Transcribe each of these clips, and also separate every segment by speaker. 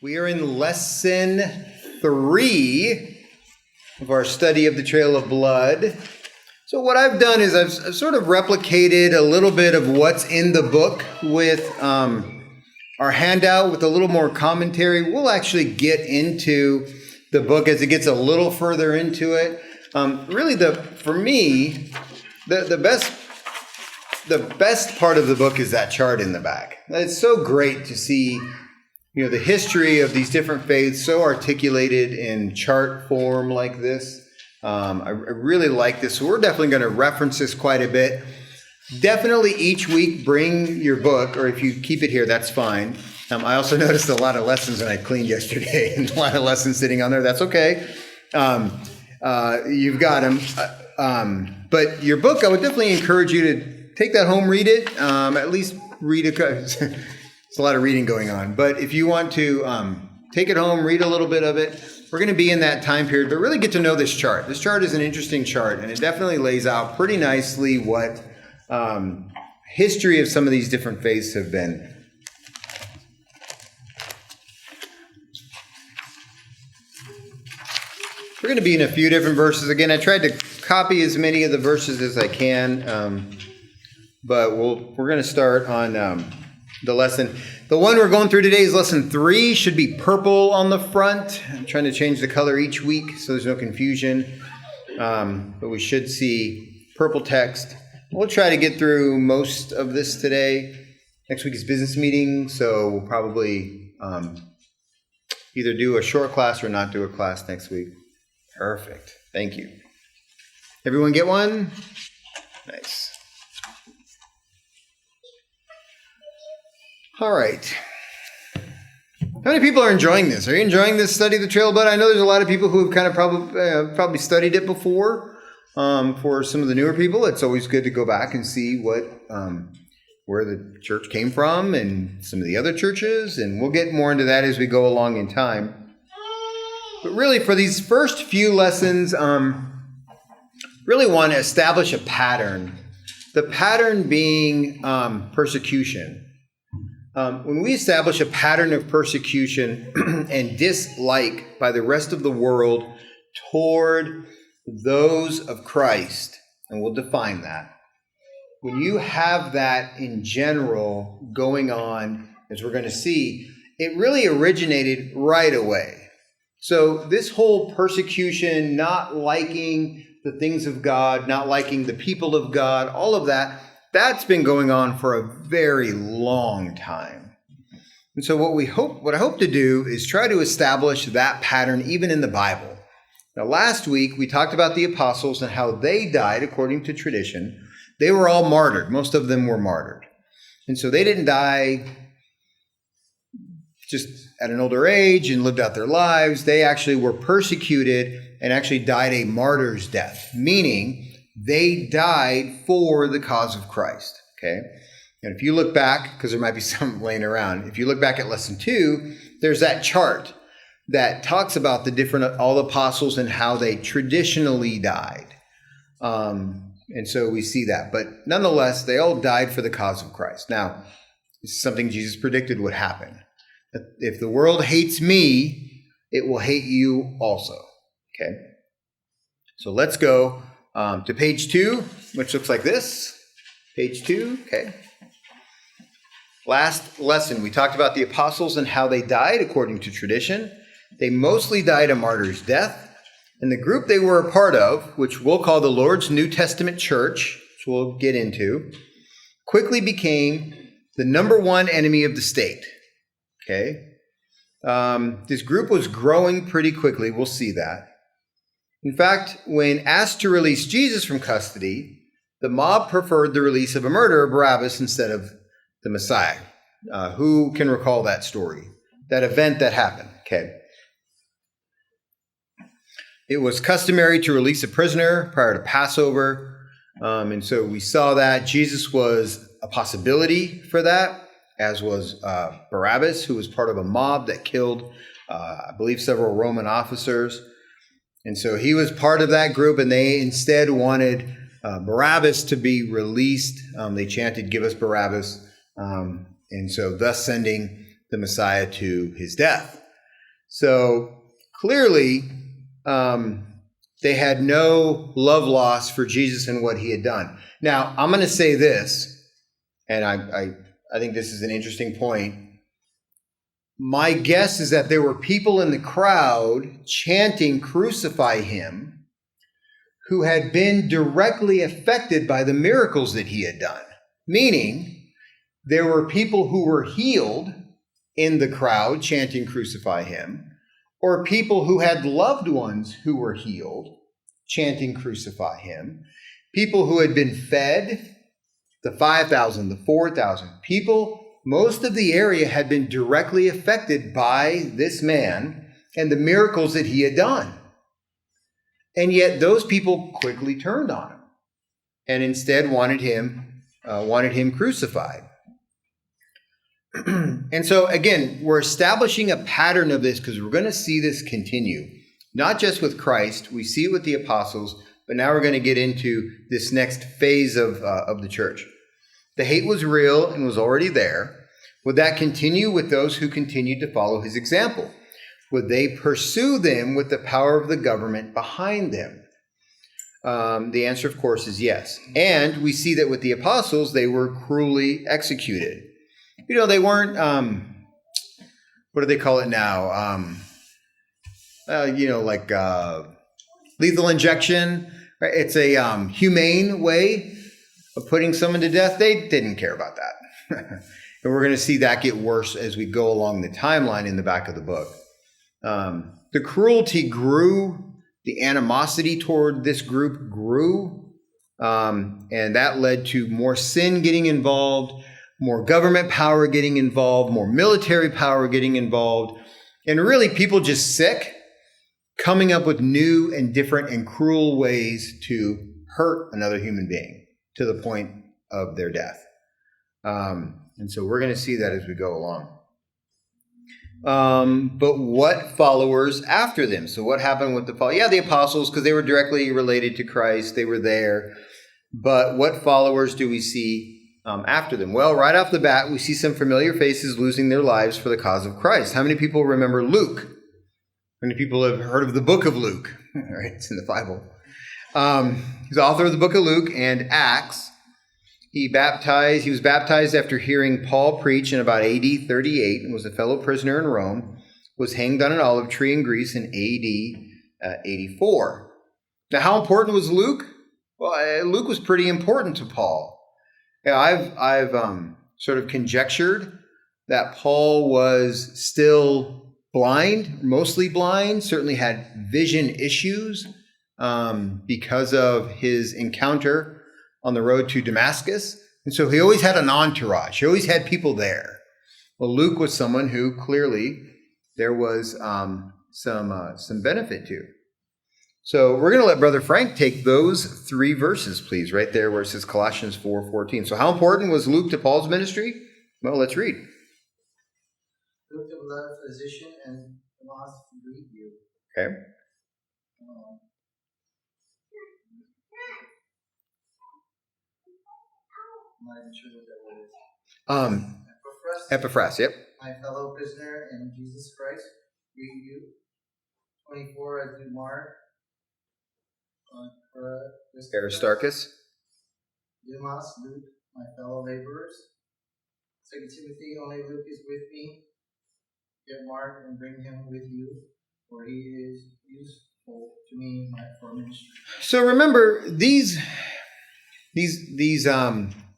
Speaker 1: We are in lesson 3 of our study of the Trail of Blood. So what I've done is I've sort of replicated a little bit of what's in the book with our handout with a little more commentary. We'll actually get into the book as it gets a little further into it. Really, for me, the best part of the book is that chart in the back. It's so great to see, the history of these different faiths so articulated in chart form like this. I really like this. So we're definitely going to reference this quite a bit. Definitely each week bring your book, or if you keep it here, that's fine. I also noticed a lot of lessons when I cleaned yesterday, and a lot of lessons sitting on there. That's okay. You've got them. But your book, I would definitely encourage you to take that home, read it, at least read it. It's a lot of reading going on. But if you want to take it home, read a little bit of it, we're going to be in that time period, but really get to know this chart. This chart is an interesting chart, and it definitely lays out pretty nicely what history of some of these different faiths have been. We're going to be in a few different verses. Again, I tried to copy as many of the verses as I can, but we're going to start on the lesson. The one we're going through today is lesson 3. Should be purple on the front. I'm trying to change the color each week so there's no confusion. But we should see purple text. We'll try to get through most of this today. Next week is business meeting, so we'll probably either do a short class or not do a class next week. Perfect. Thank you. Everyone get one? Nice. All right. How many people are enjoying this? Are you enjoying this study of the Trail of Blood? I know there's a lot of people who have kind of probably studied it before. For some of the newer people, it's always good to go back and see what where the church came from and some of the other churches, and we'll get more into that as we go along in time. But really, for these first few lessons, really want to establish a pattern. The pattern being persecution. When we establish a pattern of persecution and dislike by the rest of the world toward those of Christ, and we'll define that. When you have that in general going on, as we're going to see, it really originated right away. So this whole persecution, not liking the things of God, not liking the people of God, all of that, that's been going on for a very long time. And so what I hope to do is try to establish that pattern even in the Bible. Now, last week, we talked about the apostles and how they died according to tradition. They were all martyred. Most of them were martyred. And so they didn't die just at an older age and lived out their lives. They actually were persecuted and actually died a martyr's death, meaning they died for the cause of Christ, okay? And if you look back, because there might be some laying around, if you look back at lesson 2, there's that chart that talks about all the apostles and how they traditionally died. And so we see that. But nonetheless, they all died for the cause of Christ. Now, this is something Jesus predicted would happen. If the world hates me, it will hate you also, okay? So let's go to page 2, which looks like this. Page 2, okay. Last lesson, we talked about the apostles and how they died according to tradition. They mostly died a martyr's death. And the group they were a part of, which we'll call the Lord's New Testament Church, which we'll get into, quickly became the number one enemy of the state. Okay? This group was growing pretty quickly. We'll see that. In fact, when asked to release Jesus from custody, the mob preferred the release of a murderer, Barabbas, instead of the Messiah. Who can recall that story? That event that happened? Okay. It was customary to release a prisoner prior to Passover. And so we saw that Jesus was a possibility for that, as was Barabbas, who was part of a mob that killed, I believe, several Roman officers. And so he was part of that group, and they instead wanted Barabbas to be released. They chanted, "Give us Barabbas," and so thus sending the Messiah to his death. So clearly, they had no love lost for Jesus and what he had done. Now, I'm going to say this, and I think this is an interesting point. My guess is that there were people in the crowd chanting, "Crucify him," who had been directly affected by the miracles that he had done. Meaning, there were people who were healed in the crowd chanting, "Crucify him," or people who had loved ones who were healed chanting, "Crucify him." People who had been fed, the 5,000, the 4,000. People, most of the area had been directly affected by this man and the miracles that he had done. And yet those people quickly turned on him and instead wanted him crucified. And so again, we're establishing a pattern of this because we're going to see this continue, not just with Christ. We see it with the apostles, but now we're going to get into this next phase of the church. The hate was real and was already there. Would that continue with those who continued to follow his example? Would they pursue them with the power of the government behind them? The answer, of course, is yes. And we see that with the apostles, they were cruelly executed. You know, they weren't, what do they call it now? Like lethal injection. Right? It's a humane way of putting someone to death. They didn't care about that. And we're going to see that get worse as we go along the timeline in the back of the book. The cruelty grew. The animosity toward this group grew. And that led to more sin getting involved, more government power getting involved, more military power getting involved, and really people just sick, coming up with new and different and cruel ways to hurt another human being to the point of their death. And so we're going to see that as we go along. But what followers after them? So what happened with the followers? Yeah, the apostles, because they were directly related to Christ. They were there. But what followers do we see after them? Well, right off the bat, we see some familiar faces losing their lives for the cause of Christ. How many people remember Luke? How many people have heard of the book of Luke? Right, it's in the Bible. He's the author of the book of Luke and Acts. He was baptized after hearing Paul preach in about AD 38 and was a fellow prisoner in Rome, was hanged on an olive tree in Greece in AD 84. Now, how important was Luke? Well, Luke was pretty important to Paul. Yeah, I've sort of conjectured that Paul was still blind, mostly blind, certainly had vision issues because of his encounter on the road to Damascus. And so he always had an entourage. He always had people there. Well, Luke was someone who clearly there was some benefit to. So we're going to let Brother Frank take those 3 verses, please, right there where it says Colossians 4:14. So how important was Luke to Paul's ministry? Well, let's read.
Speaker 2: Luke, the beloved physician and philosopher, greet you.
Speaker 1: Okay.
Speaker 2: I'm not even sure what that word is.
Speaker 1: Epaphras, yep.
Speaker 2: My fellow prisoner in Jesus Christ, greet you. 24, I do Mark.
Speaker 1: Aristarchus.
Speaker 2: Demas, Luke, my fellow laborers. 2 Timothy, only Luke is with me. Get Mark and bring him with you, for he is useful to me for ministry.
Speaker 1: So remember, these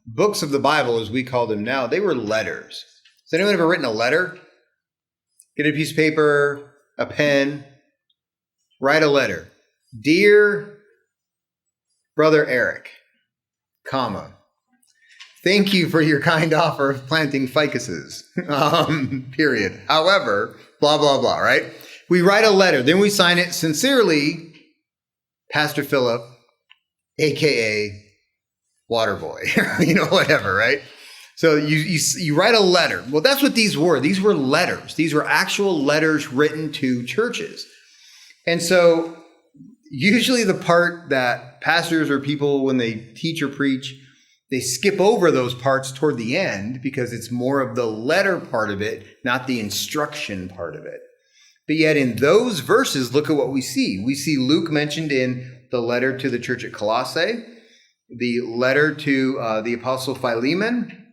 Speaker 1: books of the Bible, as we call them now, they were letters. Has anyone ever written a letter? Get a piece of paper, a pen, write a letter. Dear Brother Eric, comma, thank you for your kind offer of planting ficuses, period. However, blah, blah, blah, right? We write a letter, then we sign it sincerely, Pastor Philip, a.k.a. Waterboy, whatever, right? So you write a letter. Well, that's what these were. These were letters. These were actual letters written to churches. And so usually the part that pastors or people, when they teach or preach, they skip over those parts toward the end because it's more of the letter part of it, not the instruction part of it. But yet in those verses, look at what we see. We see Luke mentioned in the letter to the church at Colossae, the letter to the apostle Philemon,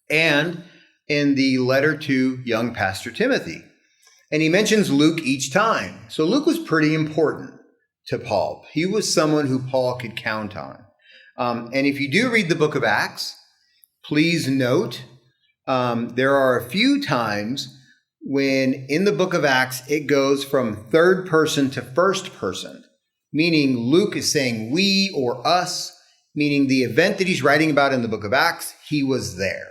Speaker 1: and in the letter to young Pastor Timothy. And he mentions Luke each time. So Luke was pretty important to Paul. He was someone who Paul could count on. And if you do read the book of Acts, please note there are a few times when in the book of Acts it goes from third person to first person, meaning Luke is saying we or us, meaning the event that he's writing about in the book of Acts, he was there.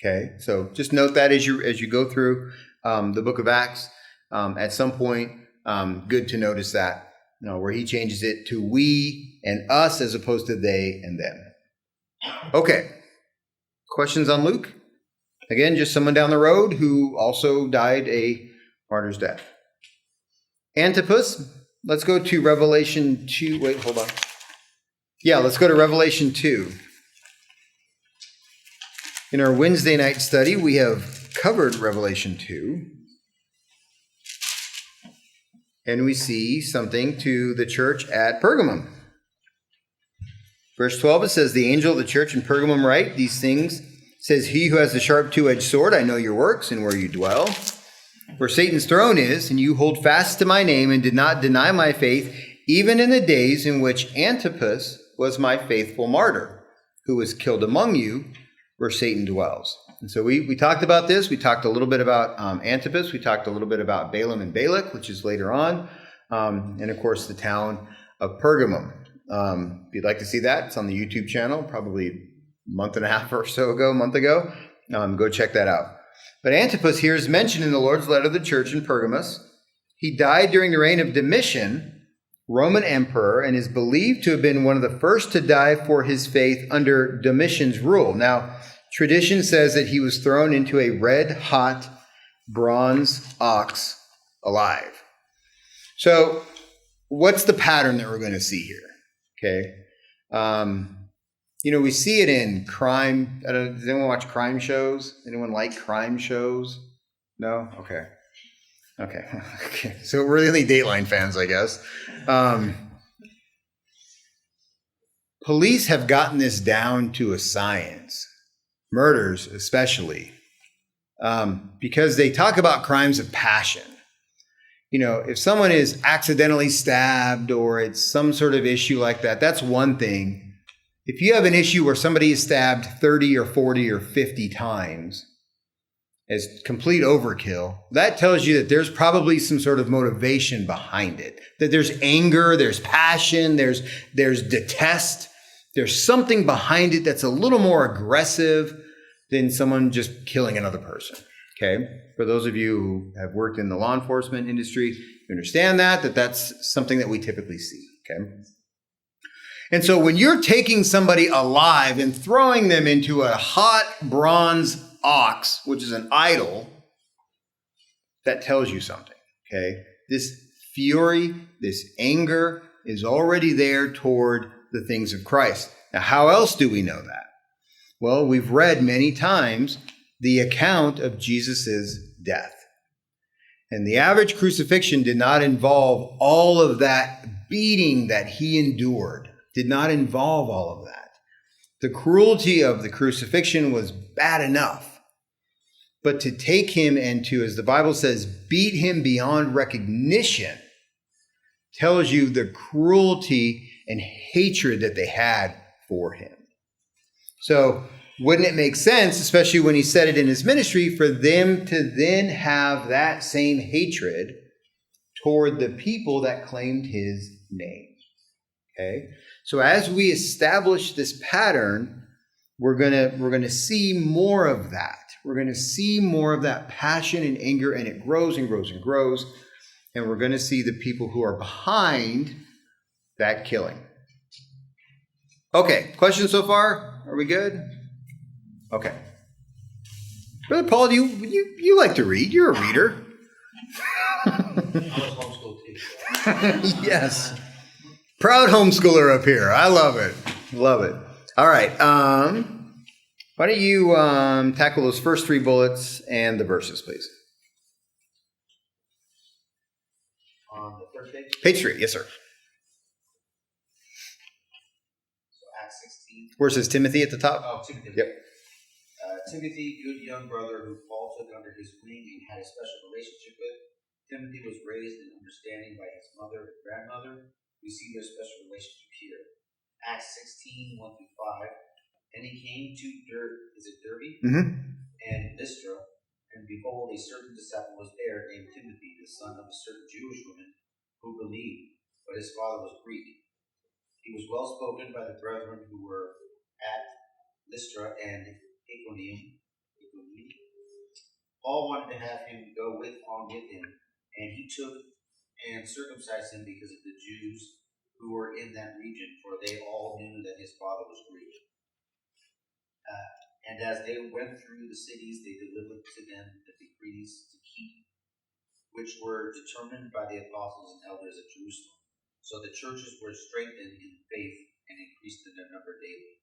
Speaker 1: Okay, so just note that as you go through the book of Acts, at some point, good to notice that, where he changes it to we and us as opposed to they and them. Okay, questions on Luke? Again, just someone down the road who also died a martyr's death. Antipas, let's go to Revelation 2. Wait, hold on. Yeah, let's go to Revelation 2. In our Wednesday night study, we have covered Revelation 2. And we see something to the church at Pergamum. Verse 12, it says, the angel of the church in Pergamum write these things. It says, he who has the sharp two-edged sword, I know your works and where you dwell, where Satan's throne is, and you hold fast to my name and did not deny my faith, even in the days in which Antipas was my faithful martyr, who was killed among you, where Satan dwells. And so we talked about this. We talked a little bit about Antipas. We talked a little bit about Balaam and Balak, which is later on. And, of course, the town of Pergamum. If you'd like to see that, it's on the YouTube channel, probably a month and a half or so ago, go check that out. But Antipas here is mentioned in the Lord's letter to the church in Pergamos. He died during the reign of Domitian, Roman emperor, and is believed to have been one of the first to die for his faith under Domitian's rule. Now, tradition says that he was thrown into a red-hot bronze ox alive. So, what's the pattern that we're going to see here? Okay. We see it in crime. Does anyone watch crime shows? Anyone like crime shows? No? Okay. Okay. So we're the only Dateline fans, I guess. Police have gotten this down to a science. Murders, especially. Because they talk about crimes of passion. If someone is accidentally stabbed or it's some sort of issue like that, that's one thing. If you have an issue where somebody is stabbed 30 or 40 or 50 times as complete overkill, that tells you that there's probably some sort of motivation behind it. That there's anger, there's passion, there's detest. There's something behind it that's a little more aggressive than someone just killing another person. Okay? For those of you who have worked in the law enforcement industry, you understand that's something that we typically see. Okay? And so when you're taking somebody alive and throwing them into a hot bronze ox, which is an idol, that tells you something, okay? This fury, this anger is already there toward the things of Christ. Now, how else do we know that? Well, we've read many times the account of Jesus' death. And the average crucifixion did not involve all of that beating that he endured. Did not involve all of that. The cruelty of the crucifixion was bad enough. But to take him and to, as the Bible says, beat him beyond recognition tells you the cruelty and hatred that they had for him. So wouldn't it make sense, especially when he said it in his ministry, for them to then have that same hatred toward the people that claimed his name? Okay? So as we establish this pattern, we're gonna see more of that. We're gonna see more of that passion and anger, and it grows and grows and grows. And we're gonna see the people who are behind that killing. Okay, questions so far? Are we good? Okay. Brother Paul, do you like to read? You're a reader.
Speaker 2: I was homeschooled too.
Speaker 1: Yes. Proud homeschooler up here. I love it. Love it. All right. Why don't you tackle those first three bullets and the verses, please?
Speaker 3: On the third page?
Speaker 1: Page 3, yes, sir.
Speaker 3: So Acts 16.
Speaker 1: Where it says Timothy at the top?
Speaker 3: Oh, Timothy.
Speaker 1: Yep.
Speaker 3: Timothy, good young brother who Paul took under his wing and had a special relationship with. Timothy was raised in understanding by his mother and grandmother. We see their special relationship here. Acts 16, 1 through 5. And he came to Derbe and Lystra, and behold, a certain disciple was there named Timothy, the son of a certain Jewish woman who believed, but his father was Greek. He was well spoken by the brethren who were at Lystra and Iconium. Paul wanted to have him go on with him, and he took and circumcised him because of the Jews who were in that region, for they all knew that his father was Greek. And as they went through the cities, they delivered to them the decrees to keep, which were determined by the apostles and elders at Jerusalem. So the churches were strengthened in faith and increased in their number daily.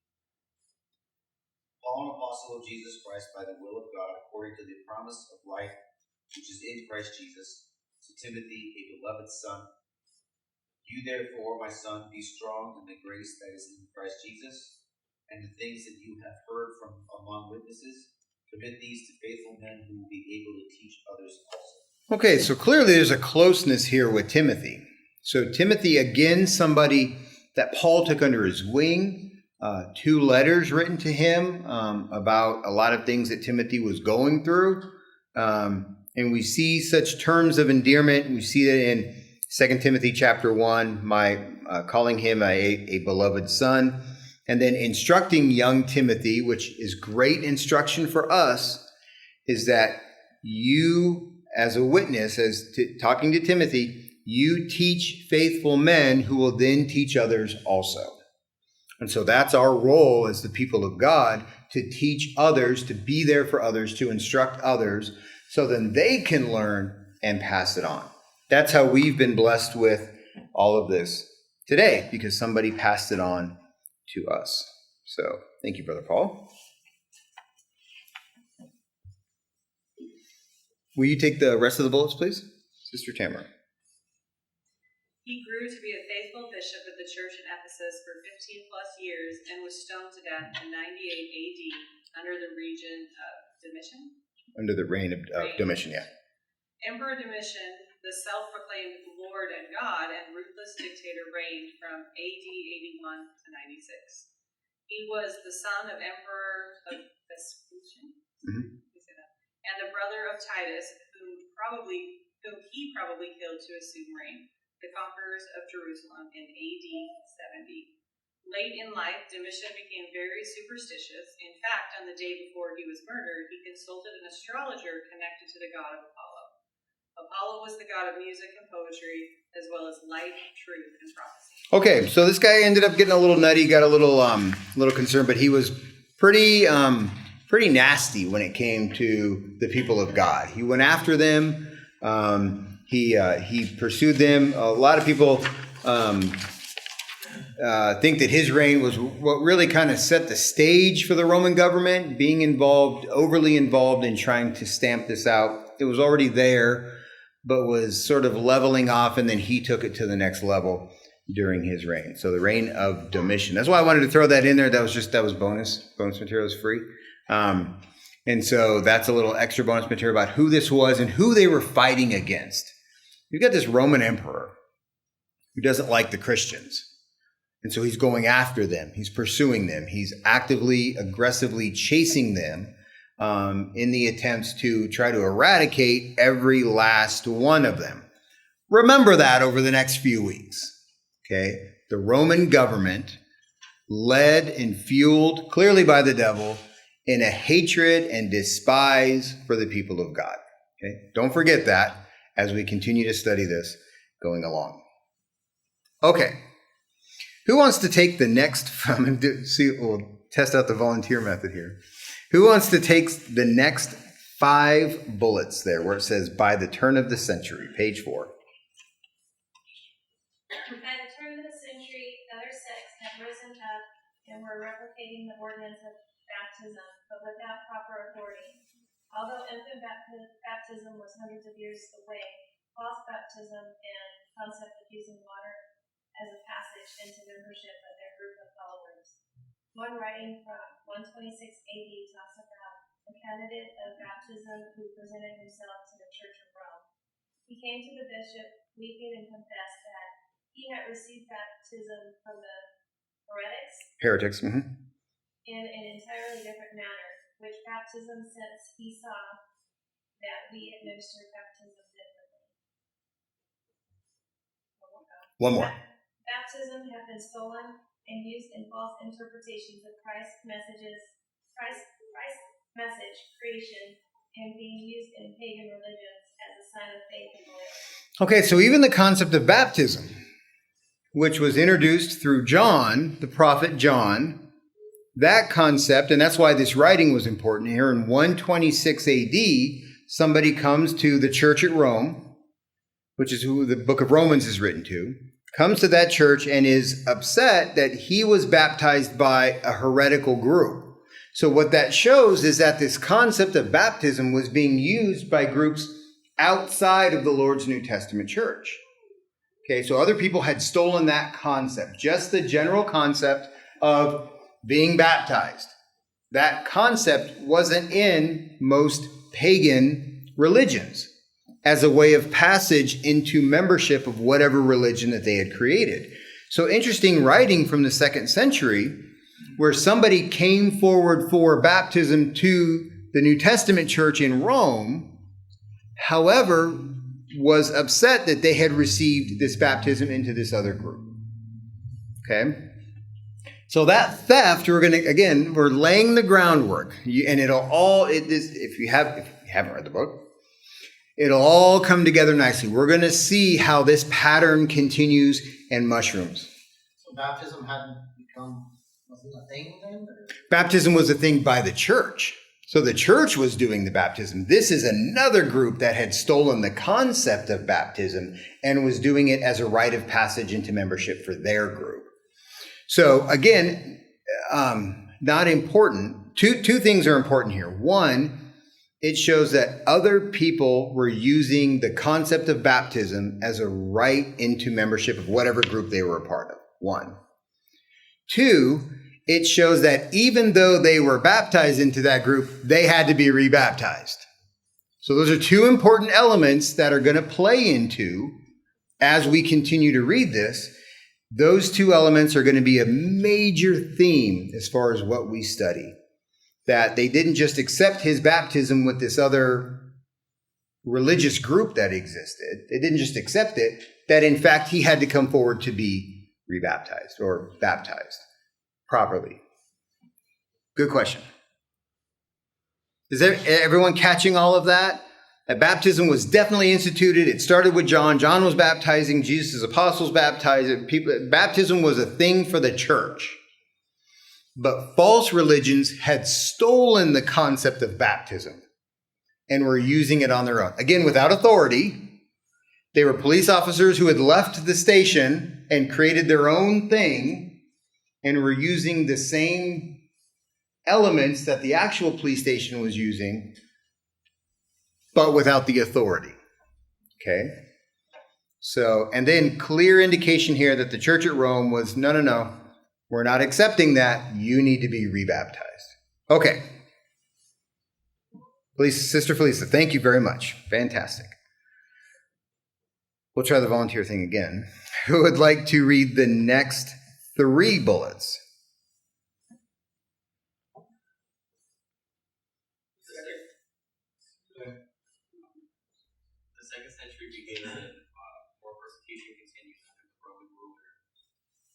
Speaker 3: Paul, an apostle of Jesus Christ by the will of God, according to the promise of life which is in Christ Jesus, to Timothy, a beloved son. You therefore, my son, be strong in the grace that is in Christ Jesus, and the things that you have heard from among witnesses, commit these to faithful men who will be able to teach others also.
Speaker 1: Okay, so clearly there's a closeness here with Timothy. So Timothy, again, somebody that Paul took under his wing, 2 letters written to him about a lot of things that Timothy was going through. And we see such terms of endearment. We see that in 2 Timothy chapter 1, calling him a beloved son. And then instructing young Timothy, which is great instruction for us, is that you, as a witness, talking to Timothy, you teach faithful men who will then teach others also. And so that's our role as the people of God, to teach others, to be there for others, to instruct others, so then they can learn and pass it on. That's how we've been blessed with all of this today, because somebody passed it on to us. So thank you, Brother Paul. Will you take the rest of the bullets, please? Sister Tamara.
Speaker 4: He grew to be a faithful bishop of the church in Ephesus for 15 plus years and was stoned to death in 98 AD under the region of Domitian?
Speaker 1: Under the reign of Domitian, yeah.
Speaker 4: Emperor Domitian, the self-proclaimed Lord and God and ruthless dictator, reigned from AD 81 to 96. He was the son of Emperor of Vespasian, and the brother of Titus, whom he probably killed to assume reign, the conquerors of Jerusalem in AD 70. Late in life, Domitian became very superstitious. In fact, on the day before he was murdered, he consulted an astrologer connected to the god of Apollo. Apollo was the god of music and poetry, as well as light, truth, and prophecy. Okay,
Speaker 1: so this guy ended up getting a little nutty, got a little concerned, but he was pretty nasty when it came to the people of God. He went after them. He pursued them. A lot of people think that his reign was what really kind of set the stage for the Roman government, being overly involved in trying to stamp this out. It was already there, but was sort of leveling off, and then he took it to the next level during his reign. So the reign of Domitian. That's why I wanted to throw that in there. That was bonus material, is free. And so that's a little extra bonus material about who this was and who they were fighting against. You've got this Roman emperor who doesn't like the Christians. And so he's going after them. He's pursuing them. He's actively, aggressively chasing them in the attempts to try to eradicate every last one of them. Remember that over the next few weeks. Okay? The Roman government, led and fueled clearly by the devil, in a hatred and despise for the people of God. Okay? Don't forget that as we continue to study this going along. Okay. Who wants to take the next we'll test out the volunteer method here. Who wants to take the next 5 bullets there where it says by the turn of the century, page 4.
Speaker 5: By the turn of the century, other sects had risen up and were replicating the ordinance of baptism, but without proper authority. Although infant baptism was hundreds of years away, false baptism and concept of using water as a passage into membership of their group of followers. One writing from 126 AD talks about a candidate of baptism who presented himself to the Church of Rome. He came to the bishop, weeping, and confessed that he had received baptism from the
Speaker 1: Heretics.
Speaker 5: in an entirely different manner, which baptism, since he saw that we administer baptism differently.
Speaker 1: One more.
Speaker 5: Baptism had been stolen and used in false interpretations of Christ's message, creation, and being used in pagan religions as a sign of faith and loyalty.
Speaker 1: Okay, so even the concept of baptism, which was introduced through John, the prophet John, that concept, and that's why this writing was important here, in 126 AD, somebody comes to the church at Rome, which is who the book of Romans is written to, comes to that church and is upset that he was baptized by a heretical group. So what that shows is that this concept of baptism was being used by groups outside of the Lord's New Testament church. Okay, so other people had stolen that concept, just the general concept of being baptized. That concept wasn't in most pagan religions as a way of passage into membership of whatever religion that they had created. So interesting writing from the 2nd century where somebody came forward for baptism to the New Testament church in Rome, however, was upset that they had received this baptism into this other group. Okay? So that theft, we're laying the groundwork. And if you haven't read the book, it'll all come together nicely. We're going to see how this pattern continues and mushrooms.
Speaker 2: So baptism wasn't a thing then? Or?
Speaker 1: Baptism was a thing by the church. So the church was doing the baptism. This is another group that had stolen the concept of baptism and was doing it as a rite of passage into membership for their group. So again, not important. Two things are important here. One, it shows that other people were using the concept of baptism as a rite into membership of whatever group they were a part of. One. Two, it shows that even though they were baptized into that group, they had to be rebaptized. So those are two important elements that are going to play into, as we continue to read this, those two elements are going to be a major theme as far as what we study. That they didn't just accept his baptism with this other religious group that existed. They didn't just accept it, that in fact he had to come forward to be rebaptized or baptized properly. Good question. Is everyone catching all of that? That baptism was definitely instituted. It started with John. John was baptizing. Jesus' apostles baptized. Baptism was a thing for the church. But false religions had stolen the concept of baptism and were using it on their own. Again, without authority. They were police officers who had left the station and created their own thing and were using the same elements that the actual police station was using, but without the authority. Okay? So, and then clear indication here that the church at Rome was, no, we're not accepting that. You need to be rebaptized. Okay. Sister Felisa, thank you very much. Fantastic. We'll try the volunteer thing again. Who would like to read the next 3 bullets?
Speaker 6: The 2nd century begins and more persecution continues under the Roman ruler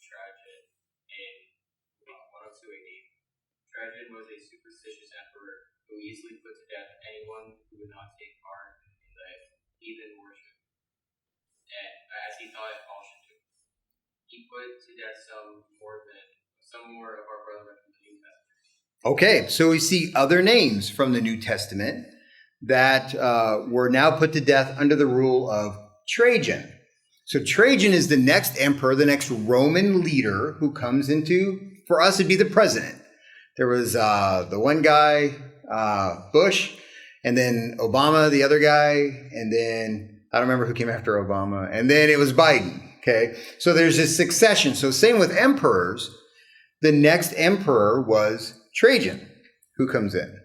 Speaker 6: Trajan in 102 AD. Trajan was a superstitious emperor who easily put to death anyone who would not take part in the heathen worship, and as he thought all should do. He put to death some more of our brethren from the New Testament.
Speaker 1: Okay, so we see other names from the New Testament that were now put to death under the rule of Trajan. So Trajan is the next emperor, the next Roman leader who comes into, for us, it'd be the president. There was the one guy, Bush, and then Obama, the other guy, and then I don't remember who came after Obama. And then it was Biden. Okay. So there's this succession. So same with emperors. The next emperor was Trajan, who comes in.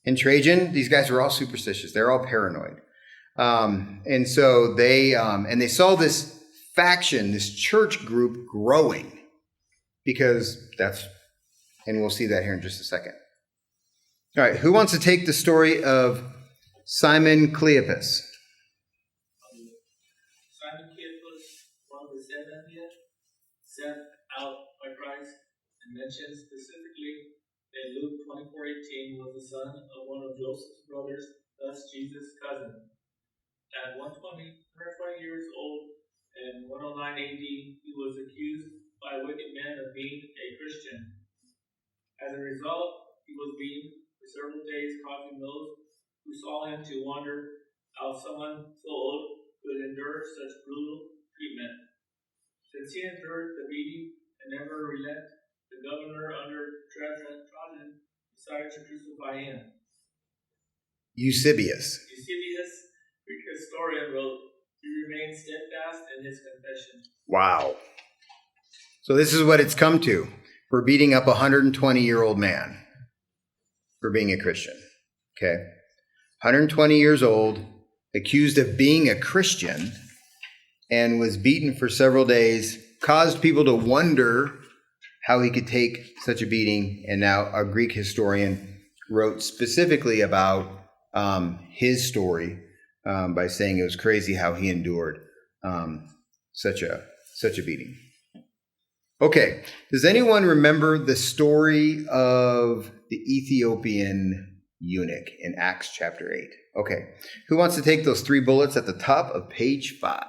Speaker 1: And Trajan, these guys were all superstitious. They're all paranoid. And so they saw this faction, this church group growing because and we'll see that here in just a second. All right, who wants to take the story of Simon Cleopas?
Speaker 7: Simon Cleopas, one of the 70, sent out by Christ, and mentions specifically that Luke 24:18 was the son of one of Joseph's brothers, thus Jesus' cousin. At 120 years old and 109 AD, he was accused by wicked men of being a Christian. As a result, he was beaten for several days, causing those who saw him to wonder how someone so old could endure such brutal treatment. Since he endured the beating and never relent, the governor under Trajan decided to crucify him.
Speaker 1: Eusebius,
Speaker 7: Greek historian, wrote, he remained steadfast in his confession.
Speaker 1: Wow. So this is what it's come to. We're beating up a 120-year-old man for being a Christian. Okay. 120 years old, accused of being a Christian, and was beaten for several days, caused people to wonder how he could take such a beating. And now a Greek historian wrote specifically about his story by saying it was crazy how he endured such a beating. Okay, does anyone remember the story of the Ethiopian eunuch in Acts chapter 8? Okay, who wants to take those 3 bullets at the top of page 5?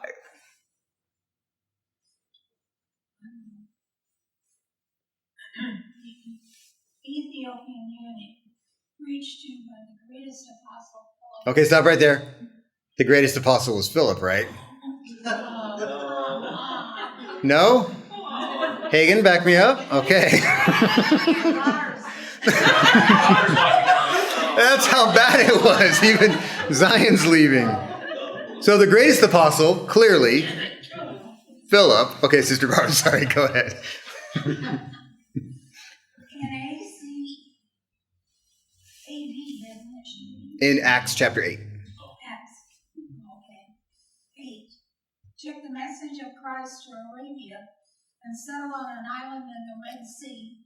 Speaker 8: Ethiopian eunuch, preached to by the greatest apostle Philip.
Speaker 1: Okay, stop right there. The greatest apostle was Philip, right? No? Hagen, back me up? Okay. That's how bad it was. Even Zion's leaving. So the greatest apostle, clearly, Philip. Okay, Sister Barb, sorry, go ahead. In Acts chapter 8.
Speaker 8: Took the message of Christ to Arabia and settled on an island in the Red Sea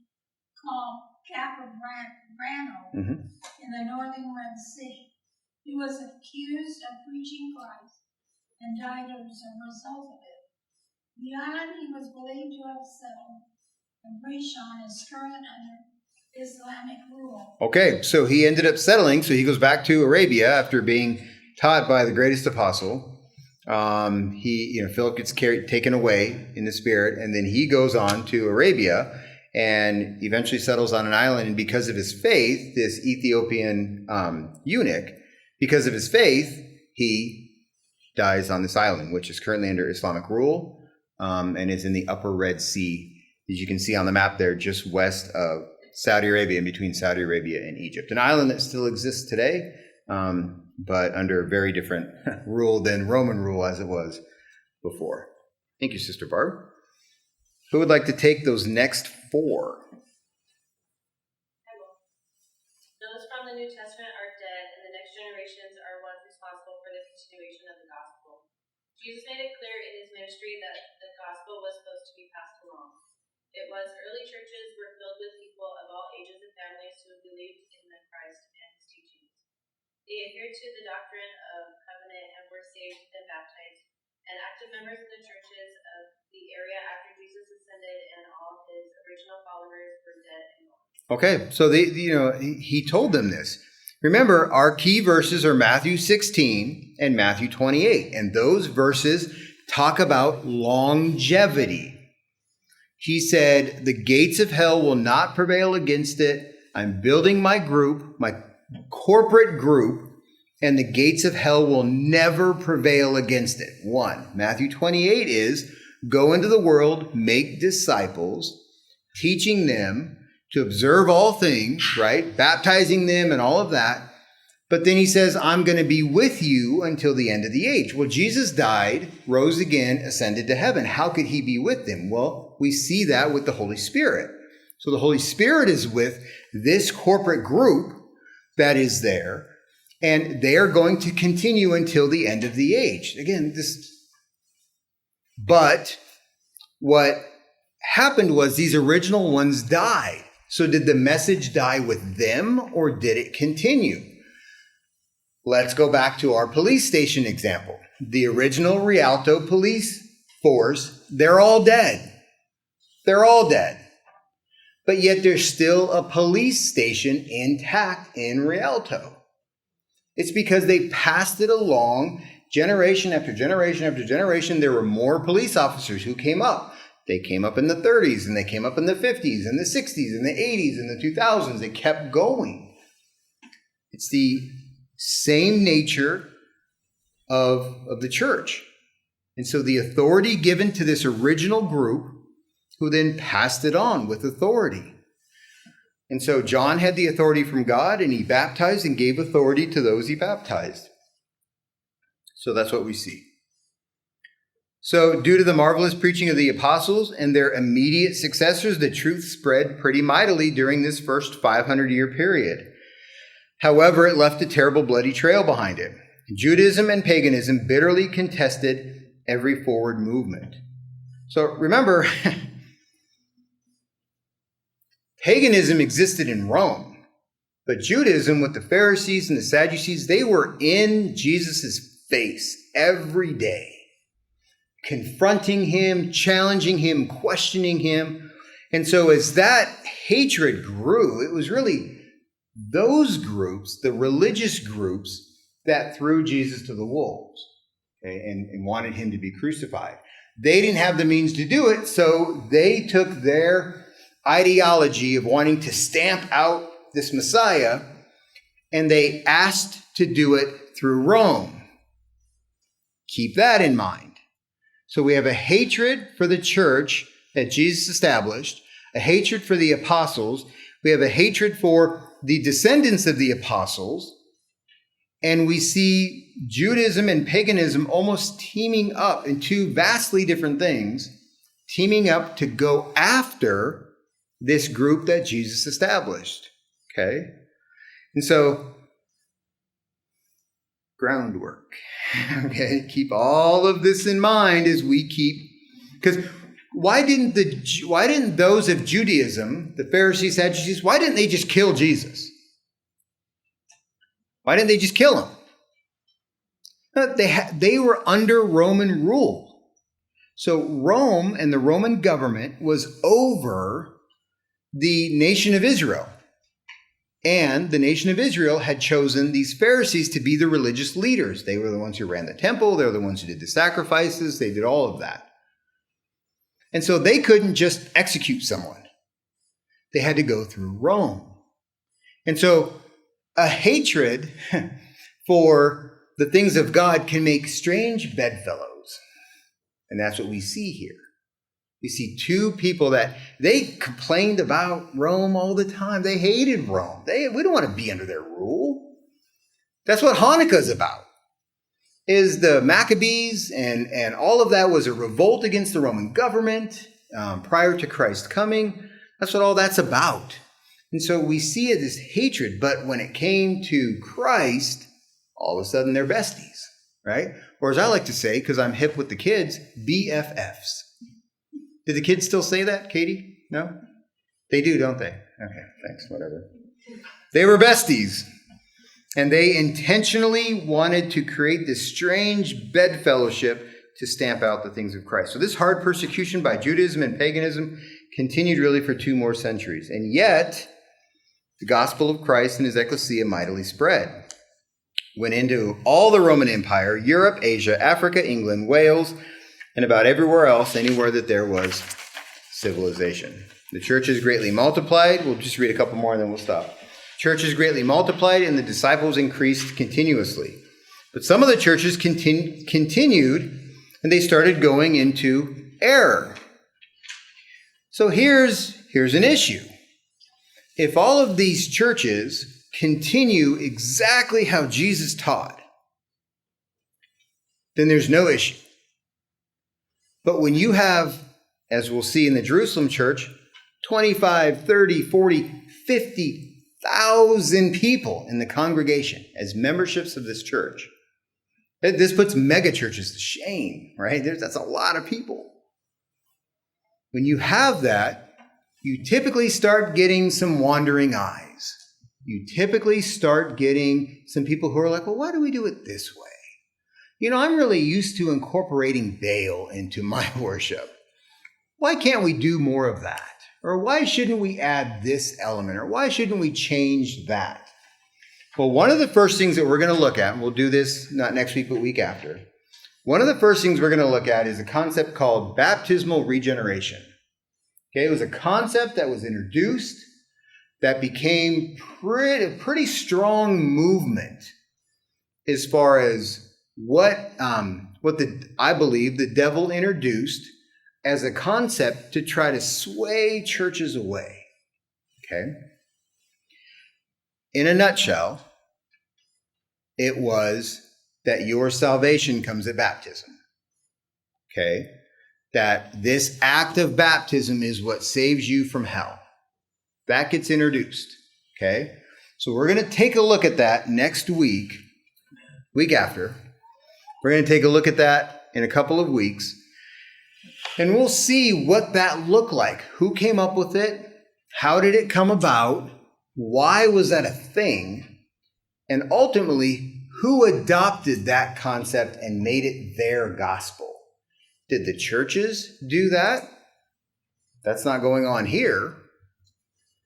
Speaker 8: called Vernon in the northern Red Sea. He was accused of preaching Christ and died as a result of it. The island he was believed to have settled and preached on is current under Islamic rule.
Speaker 1: Okay, so he ended up settling, so he goes back to Arabia after being taught by the greatest apostle. Philip gets taken away in the spirit, and then he goes on to Arabia and eventually settles on an island. And because of his faith, this Ethiopian eunuch, because of his faith, he dies on this island, which is currently under Islamic rule, and is in the upper Red Sea, as you can see on the map there, just west of Saudi Arabia, in between Saudi Arabia and Egypt. An island that still exists today, but under very different rule than Roman rule as it was before. Thank you, Sister Barb. Who would like to take those next 4?
Speaker 5: I will. Those from the New Testament are dead, and the next generations are ones responsible for the continuation of the gospel. Jesus made it clear in his ministry that the gospel was supposed to be passed along. It was early churches were filled with people of all ages and families who believed in the Christ and his teachings. They adhered to the doctrine of covenant and were saved and baptized, and active members of the churches of the area after Jesus ascended, and all his original followers were dead and gone.
Speaker 1: Okay, so he told them this. Remember, our key verses are Matthew 16 and Matthew 28, and those verses talk about longevity. He said, the gates of hell will not prevail against it. I'm building my group, my corporate group, and the gates of hell will never prevail against it. 1. Matthew 28 is, go into the world, make disciples, teaching them to observe all things, right? Baptizing them and all of that. But then he says, I'm going to be with you until the end of the age. Well, Jesus died, rose again, ascended to heaven. How could he be with them? Well, we see that with the Holy Spirit. So the Holy Spirit is with this corporate group that is there, and they are going to continue until the end of the age. Again, but what happened was these original ones died. So did the message die with them, or did it continue? Let's go back to our police station example. The original Rialto police force, they're all dead. They're all dead. But yet there's still a police station intact in Rialto. It's because they passed it along generation after generation after generation. There were more police officers who came up. They came up in the 30s, and they came up in the 50s, and the 60s, and the 80s, and the 2000s. They kept going. It's the same nature of the church. And so the authority given to this original group, who then passed it on with authority. And so John had the authority from God, and he baptized and gave authority to those he baptized. So that's what we see. So due to the marvelous preaching of the apostles and their immediate successors, the truth spread pretty mightily during this first 500-year period. However, it left a terrible bloody trail behind it. Judaism and paganism bitterly contested every forward movement. So remember, paganism existed in Rome, but Judaism with the Pharisees and the Sadducees, they were in Jesus' face every day, confronting him, challenging him, questioning him. And so as that hatred grew, it was really those groups, the religious groups, that threw Jesus to the wolves, okay, and wanted him to be crucified. They didn't have the means to do it, so they took their ideology of wanting to stamp out this Messiah, and they asked to do it through Rome. Keep that in mind. So we have a hatred for the church that Jesus established, a hatred for the apostles. We have a hatred for the descendants of the apostles, and we see Judaism and paganism almost teaming up in two vastly different things, teaming up to go after this group that Jesus established. Okay? And so, groundwork. Okay? Keep all of this in mind as we keep, because why didn't those of Judaism, the Pharisees, Sadducees, why didn't they just kill Jesus? Why didn't they just kill him? They were under Roman rule. So Rome and the Roman government was over the nation of Israel. And the nation of Israel had chosen these Pharisees to be the religious leaders. They were the ones who ran the temple. They were the ones who did the sacrifices. They did all of that. And so they couldn't just execute someone. They had to go through Rome. And so a hatred for the things of God can make strange bedfellows. And that's what we see here. We see two people that they complained about Rome all the time. They hated Rome. We don't want to be under their rule. That's what Hanukkah is about. Is the Maccabees and all of that was a revolt against the Roman government prior to Christ's coming. That's what all that's about. And so we see it as hatred, but when it came to Christ, all of a sudden they're besties, right? Or as I like to say, because I'm hip with the kids, BFFs. Did the kids still say that, Katie? No? They do, don't they? Okay, thanks, whatever. They were besties. And they intentionally wanted to create this strange bedfellowship to stamp out the things of Christ. So this hard persecution by Judaism and paganism continued really for 2 more centuries. And yet, the gospel of Christ and his ecclesia mightily spread. Went into all the Roman Empire, Europe, Asia, Africa, England, Wales, and about everywhere else, anywhere that there was civilization. The church has greatly multiplied. We'll just read a couple more and then we'll stop. Churches greatly multiplied and the disciples increased continuously. But some of the churches continued and they started going into error. So here's an issue. If all of these churches continue exactly how Jesus taught, then there's no issue. But when you have, as we'll see in the Jerusalem church, 25, 30, 40, 50,000 people in the congregation as memberships of this church, this puts mega churches to shame, right? That's a lot of people. When you have that, you typically start getting some wandering eyes. You typically start getting some people who are like, well, why do we do it this way? I'm really used to incorporating Baal into my worship. Why can't we do more of that? Or why shouldn't we add this element? Or why shouldn't we change that? Well, one of the first things that we're going to look at, and we'll do this not next week, but week after, one of the first things we're going to look at is a concept called baptismal regeneration. Okay, it was a concept that was introduced that became a pretty strong movement as far as what I believe the devil introduced as a concept to try to sway churches away. Okay? In a nutshell, it was that your salvation comes at baptism. Okay? That this act of baptism is what saves you from hell. That gets introduced. Okay? So we're going to take a look at that next week after. We're going to take a look at that in a couple of weeks. And we'll see what that looked like. Who came up with it? How did it come about? Why was that a thing? And ultimately, who adopted that concept and made it their gospel? Did the churches do that? That's not going on here.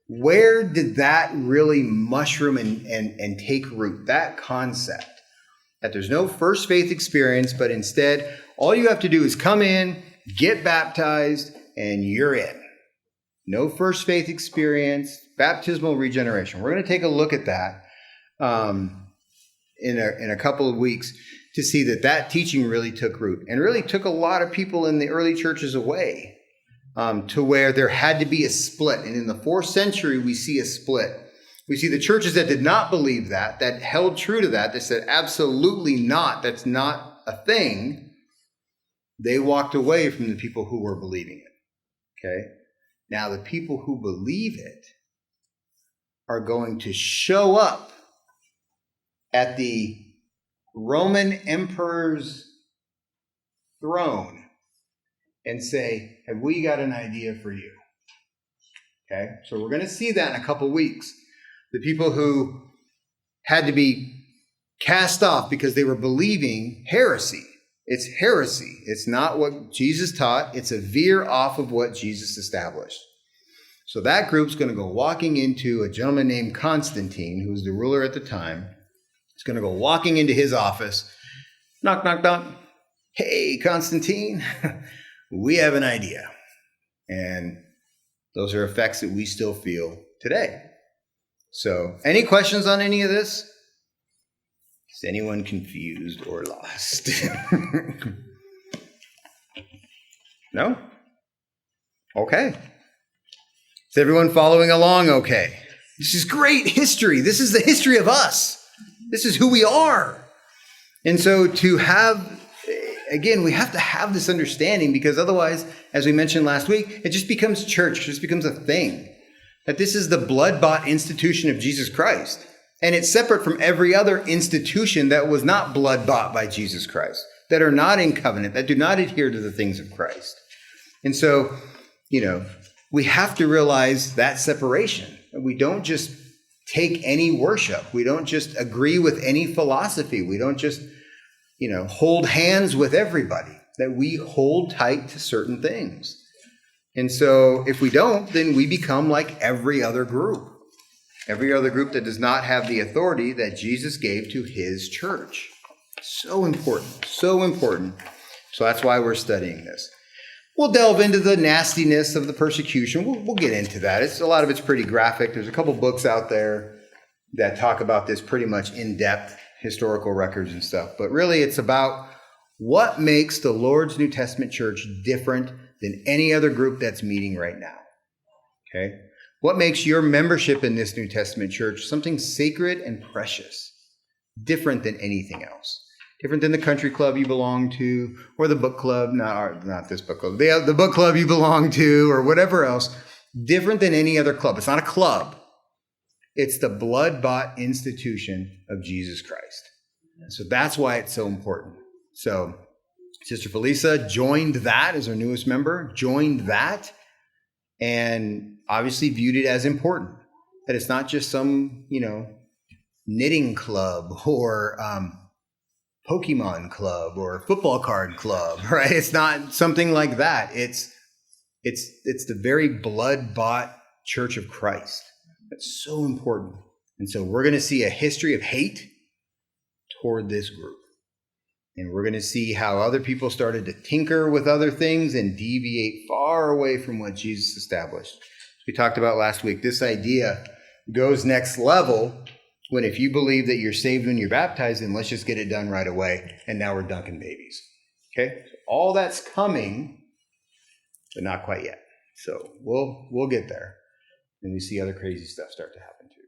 Speaker 1: Where did that really mushroom and take root? That concept. That there's no first faith experience, but instead, all you have to do is come in, get baptized, and you're in. No first faith experience, baptismal regeneration. We're going to take a look at that in a couple of weeks to see that teaching really took root and really took a lot of people in the early churches away to where there had to be a split. And in the 4th century, we see a split. We see the churches that did not believe that held true to that said, absolutely not, that's not a thing. They walked away from the people who were believing it. Okay? Now, the people who believe it are going to show up at the Roman emperor's throne and say, have we got an idea for you? Okay? So we're going to see that in a couple weeks. The people who had to be cast off because they were believing heresy. It's heresy. It's not what Jesus taught. It's a veer off of what Jesus established. So that group's going to go walking into a gentleman named Constantine, who was the ruler at the time. It's going to go walking into his office. Knock, knock, knock. Hey, Constantine, we have an idea. And those are effects that we still feel today. So, any questions on any of this? Is anyone confused or lost? No? Okay. Is everyone following along okay? This is great history. This is the history of us. This is who we are. And so to have, again, we have to have this understanding because otherwise, as we mentioned last week, it just becomes church. It just becomes a thing. That this is the blood-bought institution of Jesus Christ. And it's separate from every other institution that was not blood-bought by Jesus Christ, that are not in covenant, that do not adhere to the things of Christ. And so, we have to realize that separation. We don't just take any worship. We don't just agree with any philosophy. We don't just, hold hands with everybody. That we hold tight to certain things. And so if we don't, then we become like every other group. Every other group that does not have the authority that Jesus gave to his church. So important. So important. So that's why we're studying this. We'll delve into the nastiness of the persecution. We'll get into that. A lot of it's pretty graphic. There's a couple books out there that talk about this pretty much in depth, historical records and stuff. But really it's about what makes the Lord's New Testament church different than any other group that's meeting right now. Okay? What makes your membership in this New Testament church something sacred and precious, different than anything else? Different than the country club you belong to, or the book club, not this book club, the book club you belong to, or whatever else. Different than any other club. It's not a club. It's the blood-bought institution of Jesus Christ. So that's why it's so important. So Sister Felisa joined that as our newest member, joined that, and obviously viewed it as important. That it's not just some, knitting club or Pokemon club or football card club, right? It's not something like that. It's the very blood-bought Church of Christ. That's so important. And so we're going to see a history of hate toward this group. And we're going to see how other people started to tinker with other things and deviate far away from what Jesus established. We talked about last week, this idea goes next level when if you believe that you're saved when you're baptized, then let's just get it done right away. And now we're dunking babies. Okay? So all that's coming, but not quite yet. So we'll get there. And we see other crazy stuff start to happen too.